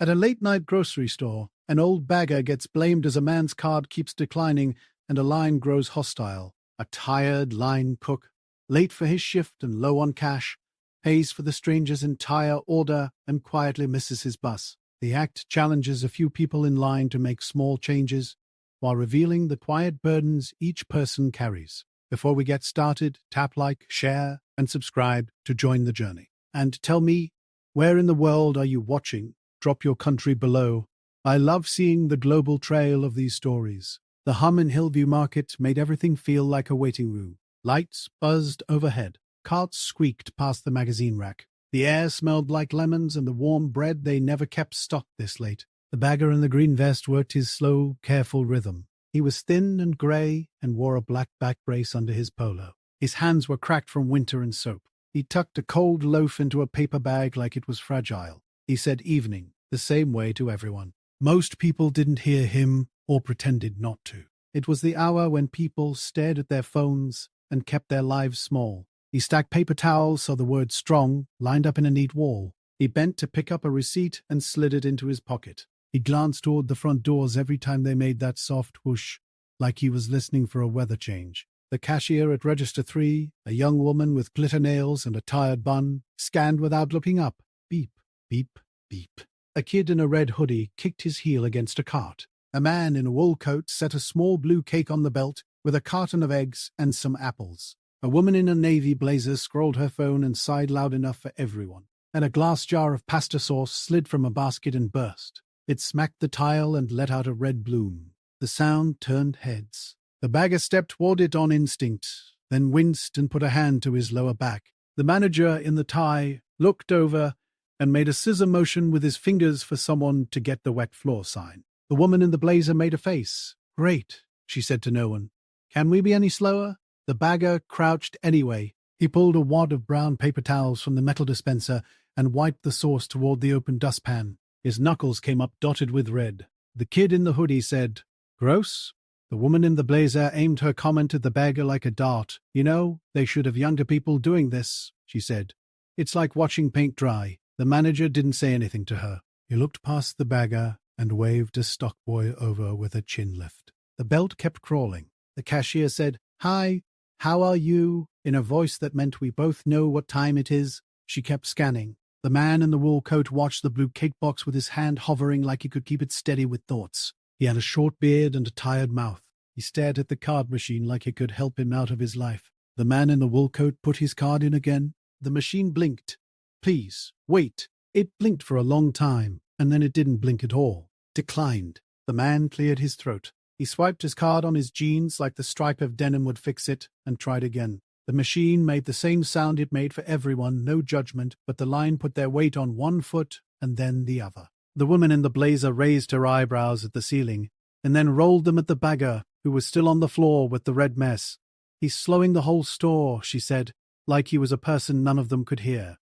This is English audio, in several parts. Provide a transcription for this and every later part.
At a late-night grocery store, an old bagger gets blamed as a man's card keeps declining and a line grows hostile. A tired line cook, late for his shift and low on cash, pays for the stranger's entire order and quietly misses his bus. The act challenges a few people in line to make small changes, while revealing the quiet burdens each person carries. Before we get started, tap like, share, and subscribe to join the journey. And tell me, where in the world are you watching? Drop your country below. I love seeing the global trail of these stories. The hum in Hillview Market made everything feel like a waiting room. Lights buzzed overhead. Carts squeaked past the magazine rack. The air smelled like lemons and the warm bread they never kept stocked this late. The bagger in the green vest worked his slow, careful rhythm. He was thin and grey and wore a black back brace under his polo. His hands were cracked from winter and soap. He tucked a cold loaf into a paper bag like it was fragile. He said evening, the same way to everyone. Most people didn't hear him or pretended not to. It was the hour when people stared at their phones and kept their lives small. He stacked paper towels so the word strong lined up in a neat wall. He bent to pick up a receipt and slid it into his pocket. He glanced toward the front doors every time they made that soft whoosh, like he was listening for a weather change. The cashier at Register 3, a young woman with glitter nails and a tired bun, scanned without looking up. Beep, beep, beep. A kid in a red hoodie kicked his heel against a cart. A man in a wool coat set a small blue cake on the belt with a carton of eggs and some apples. A woman in a navy blazer scrolled her phone and sighed loud enough for everyone. And a glass jar of pasta sauce slid from a basket and burst. It smacked the tile and let out a red bloom. The sound turned heads. The bagger stepped toward it on instinct, then winced and put a hand to his lower back. The manager in the tie looked over and made a scissor motion with his fingers for someone to get the wet floor sign. The woman in the blazer made a face. Great, she said to no one. Can we be any slower? The bagger crouched anyway. He pulled a wad of brown paper towels from the metal dispenser and wiped the sauce toward the open dustpan. His knuckles came up dotted with red. The kid in the hoodie said, Gross? The woman in the blazer aimed her comment at the bagger like a dart. You know, they should have younger people doing this, she said. It's like watching paint dry. The manager didn't say anything to her. He looked past the bagger and waved a stock boy over with a chin lift. The belt kept crawling. The cashier said, Hi, how are you? In a voice that meant we both know what time it is. She kept scanning. The man in the wool coat watched the blue cake box with his hand hovering like he could keep it steady with thoughts. He had a short beard and a tired mouth. He stared at the card machine like it could help him out of his life. The man in the wool coat put his card in again. The machine blinked. Please, wait. It blinked for a long time, and then it didn't blink at all. Declined. The man cleared his throat. He swiped his card on his jeans like the stripe of denim would fix it, and tried again. The machine made the same sound it made for everyone, no judgment, but the line put their weight on one foot and then the other. The woman in the blazer raised her eyebrows at the ceiling, and then rolled them at the bagger, who was still on the floor with the red mess. He's slowing the whole store, she said, like he was a person none of them could hear.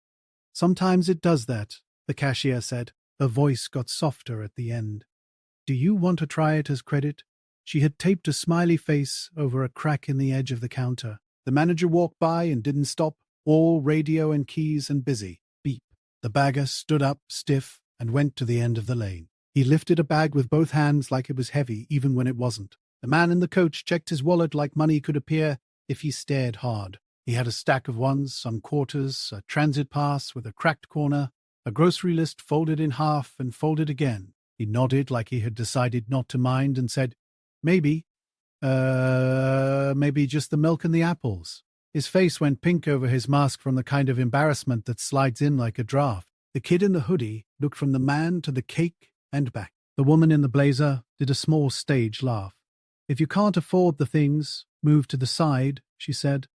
Sometimes it does that, the cashier said. Her voice got softer at the end. Do you want to try it as credit? She had taped a smiley face over a crack in the edge of the counter. The manager walked by and didn't stop, all radio and keys and busy. Beep. The bagger stood up, stiff, and went to the end of the lane. He lifted a bag with both hands like it was heavy, even when it wasn't. The man in the coach checked his wallet like money could appear if he stared hard. He had a stack of ones, some quarters, a transit pass with a cracked corner, a grocery list folded in half and folded again. He nodded like he had decided not to mind and said, Maybe. Maybe just the milk and the apples. His face went pink over his mask from the kind of embarrassment that slides in like a draft. The kid in the hoodie looked from the man to the cake and back. The woman in the blazer did a small stage laugh. If you can't afford the things, move to the side, she said,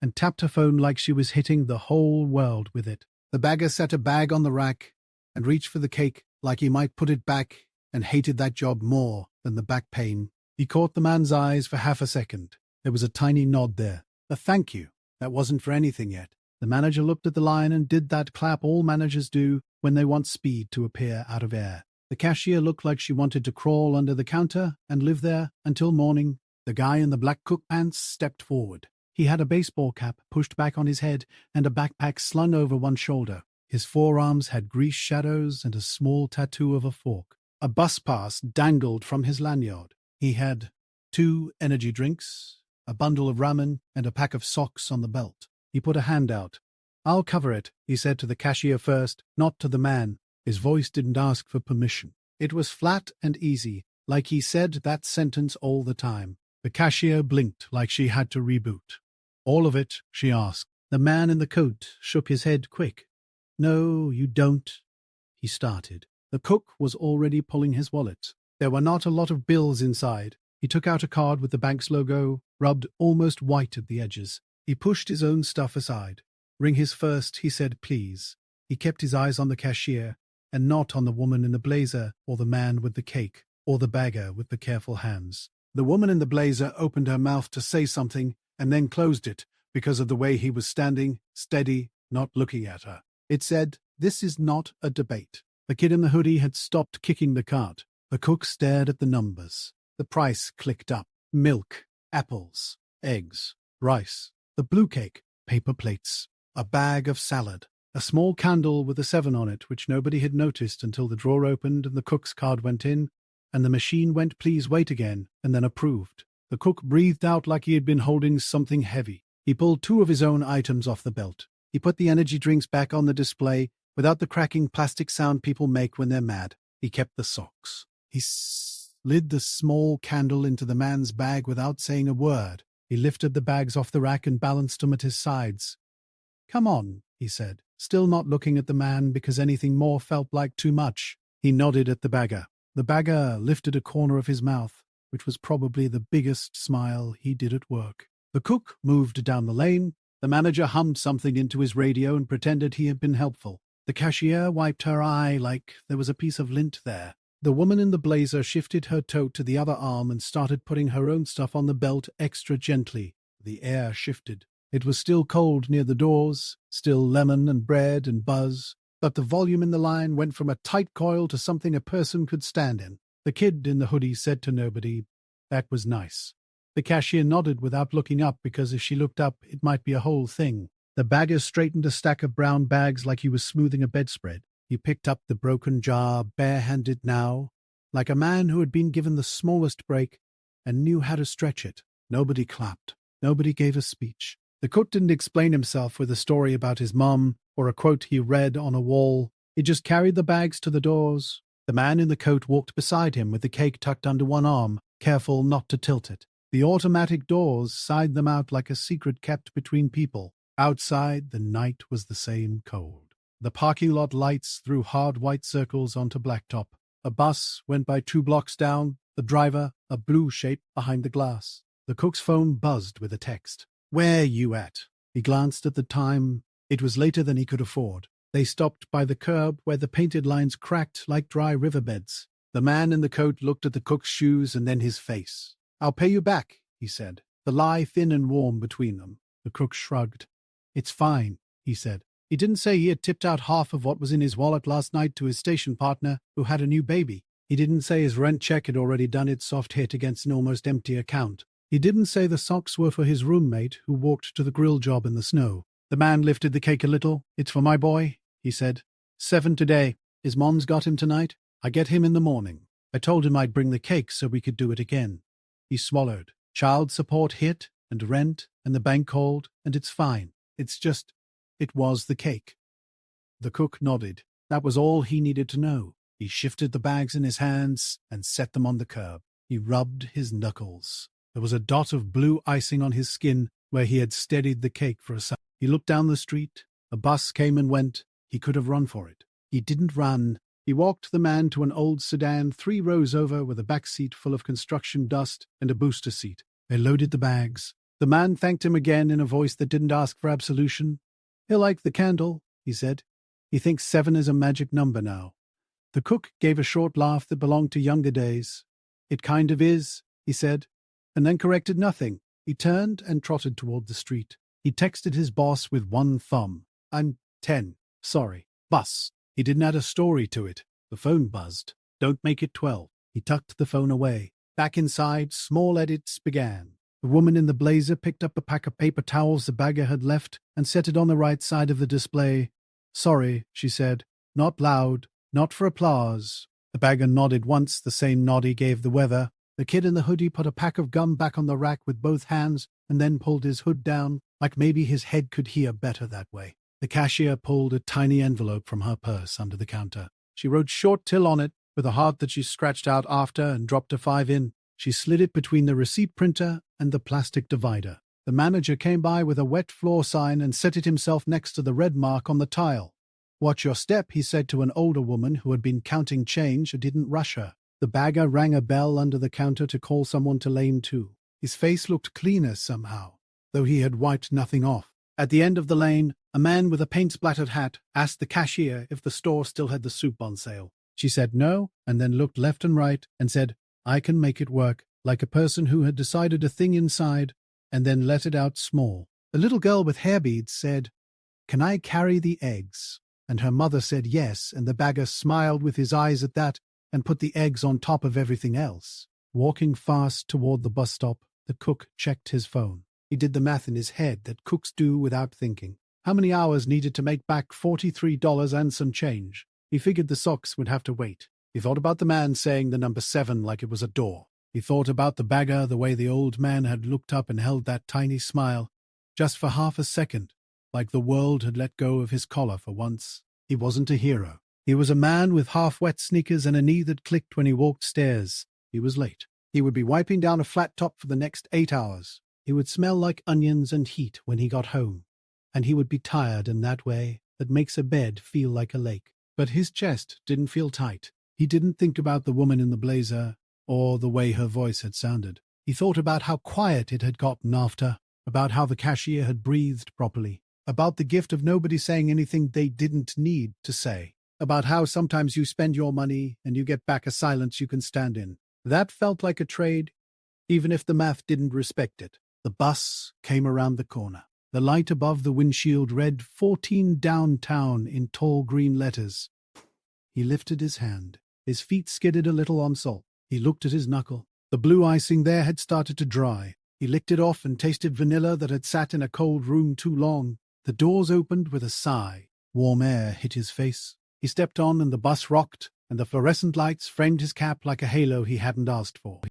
and tapped her phone like she was hitting the whole world with it. The bagger set a bag on the rack and reached for the cake like he might put it back and hated that job more than the back pain. He caught the man's eyes for half a second. There was a tiny nod there. A thank you. That wasn't for anything yet. The manager looked at the line and did that clap all managers do when they want speed to appear out of air. The cashier looked like she wanted to crawl under the counter and live there until morning. The guy in the black cook pants stepped forward. He had a baseball cap pushed back on his head and a backpack slung over one shoulder. His forearms had grease shadows and a small tattoo of a fork. A bus pass dangled from his lanyard. He had 2 energy drinks, a bundle of ramen, and a pack of socks on the belt. He put a hand out. "I'll cover it," he said to the cashier first, not to the man. His voice didn't ask for permission. It was flat and easy, like he said that sentence all the time. The cashier blinked like she had to reboot. "All of it?" she asked. The man in the coat shook his head quick. "No, you don't," he started. The cook was already pulling his wallet. There were not a lot of bills inside. He took out a card with the bank's logo, rubbed almost white at the edges. He pushed his own stuff aside. "Ring his first," he said, "please." He kept his eyes on the cashier, and not on the woman in the blazer, or the man with the cake, or the bagger with the careful hands. The woman in the blazer opened her mouth to say something, and then closed it, because of the way he was standing, steady, not looking at her. It said, "This is not a debate." The kid in the hoodie had stopped kicking the cart. The cook stared at the numbers. The price clicked up. Milk, apples, eggs, rice, the blue cake, paper plates, a bag of salad, a small candle with a 7 on it, which nobody had noticed until the drawer opened and the cook's card went in, and the machine went "please wait" again, and then approved. The cook breathed out like he had been holding something heavy. He pulled 2 of his own items off the belt. He put the energy drinks back on the display without the cracking plastic sound people make when they're mad. He kept the socks. He slid the small candle into the man's bag without saying a word. He lifted the bags off the rack and balanced them at his sides. "Come on," he said, still not looking at the man because anything more felt like too much. He nodded at the bagger. The bagger lifted a corner of his mouth, which was probably the biggest smile he did at work. The cook moved down the lane. The manager hummed something into his radio and pretended he had been helpful. The cashier wiped her eye like there was a piece of lint there. The woman in the blazer shifted her tote to the other arm and started putting her own stuff on the belt extra gently. The air shifted. It was still cold near the doors, still lemon and bread and buzz, but the volume in the line went from a tight coil to something a person could stand in. The kid in the hoodie said to nobody, "That was nice." The cashier nodded without looking up because if she looked up, it might be a whole thing. The bagger straightened a stack of brown bags like he was smoothing a bedspread. He picked up the broken jar, barehanded now, like a man who had been given the smallest break and knew how to stretch it. Nobody clapped. Nobody gave a speech. The cook didn't explain himself with a story about his mum or a quote he read on a wall. He just carried the bags to the doors. The man in the coat walked beside him with the cake tucked under one arm, careful not to tilt it. The automatic doors sighed them out like a secret kept between people. Outside, the night was the same cold. The parking lot lights threw hard white circles onto blacktop. A bus went by 2 blocks down, the driver, a blue shape behind the glass. The cook's phone buzzed with a text. "Where you at?" He glanced at the time. It was later than he could afford. They stopped by the curb where the painted lines cracked like dry riverbeds. The man in the coat looked at the cook's shoes and then his face. "I'll pay you back," he said, the lie thin and warm between them. The cook shrugged. "It's fine," he said. He didn't say he had tipped out half of what was in his wallet last night to his station partner who had a new baby. He didn't say his rent check had already done its soft hit against an almost empty account. He didn't say the socks were for his roommate who walked to the grill job in the snow. The man lifted the cake a little. "It's for my boy," he said. 7 today. His mom's got him tonight. I get him in the morning. I told him I'd bring the cake so we could do it again. He swallowed. Child support hit, and rent, and the bank called, and it's fine. It's just, it was the cake. The cook nodded. That was all he needed to know. He shifted the bags in his hands and set them on the curb. He rubbed his knuckles. There was a dot of blue icing on his skin where he had steadied the cake for a second. He looked down the street. A bus came and went. He could have run for it. He didn't run. He walked the man to an old sedan 3 rows over with a back seat full of construction dust and a booster seat. They loaded the bags. The man thanked him again in a voice that didn't ask for absolution. "He'll like the candle," he said. "He thinks 7 is a magic number now." The cook gave a short laugh that belonged to younger days. "It kind of is," he said, and then corrected nothing. He turned and trotted toward the street. He texted his boss with one thumb. "I'm 10. Sorry. Bus." He didn't add a story to it. The phone buzzed. "Don't make it 12. He tucked the phone away. Back inside, small edits began. The woman in the blazer picked up a pack of paper towels the bagger had left and set it on the right side of the display. "Sorry," she said. "Not loud, not for applause." The bagger nodded once, the same nod he gave the weather. The kid in the hoodie put a pack of gum back on the rack with both hands and then pulled his hood down, like maybe his head could hear better that way. The cashier pulled a tiny envelope from her purse under the counter. She wrote "short till" on it, with a heart that she scratched out after and dropped a 5 in. She slid it between the receipt printer and the plastic divider. The manager came by with a wet floor sign and set it himself next to the red mark on the tile. "Watch your step," he said to an older woman who had been counting change and didn't rush her. The bagger rang a bell under the counter to call someone to lane 2. His face looked cleaner somehow, though he had wiped nothing off. At the end of the lane, a man with a paint-splattered hat asked the cashier if the store still had the soup on sale. She said no, and then looked left and right and said, "I can make it work," like a person who had decided a thing inside and then let it out small. The little girl with hair beads said, "Can I carry the eggs?" And her mother said yes, and the bagger smiled with his eyes at that and put the eggs on top of everything else. Walking fast toward the bus stop, the cook checked his phone. He did the math in his head that cooks do without thinking. How many hours needed to make back $43 and some change? He figured the socks would have to wait. He thought about the man saying the number 7 like it was a door. He thought about the bagger, the way the old man had looked up and held that tiny smile, just for half a second, like the world had let go of his collar for once. He wasn't a hero. He was a man with half-wet sneakers and a knee that clicked when he walked stairs. He was late. He would be wiping down a flat top for the next 8 hours. He would smell like onions and heat when he got home. And he would be tired in that way that makes a bed feel like a lake. But his chest didn't feel tight. He didn't think about the woman in the blazer or the way her voice had sounded. He thought about how quiet it had gotten after, about how the cashier had breathed properly, about the gift of nobody saying anything they didn't need to say, about how sometimes you spend your money and you get back a silence you can stand in. That felt like a trade, even if the math didn't respect it. The bus came around the corner. The light above the windshield read 14 downtown in tall green letters. He lifted his hand. His feet skidded a little on salt. He looked at his knuckle. The blue icing there had started to dry. He licked it off and tasted vanilla that had sat in a cold room too long. The doors opened with a sigh. Warm air hit his face. He stepped on and the bus rocked, and the fluorescent lights framed his cap like a halo he hadn't asked for.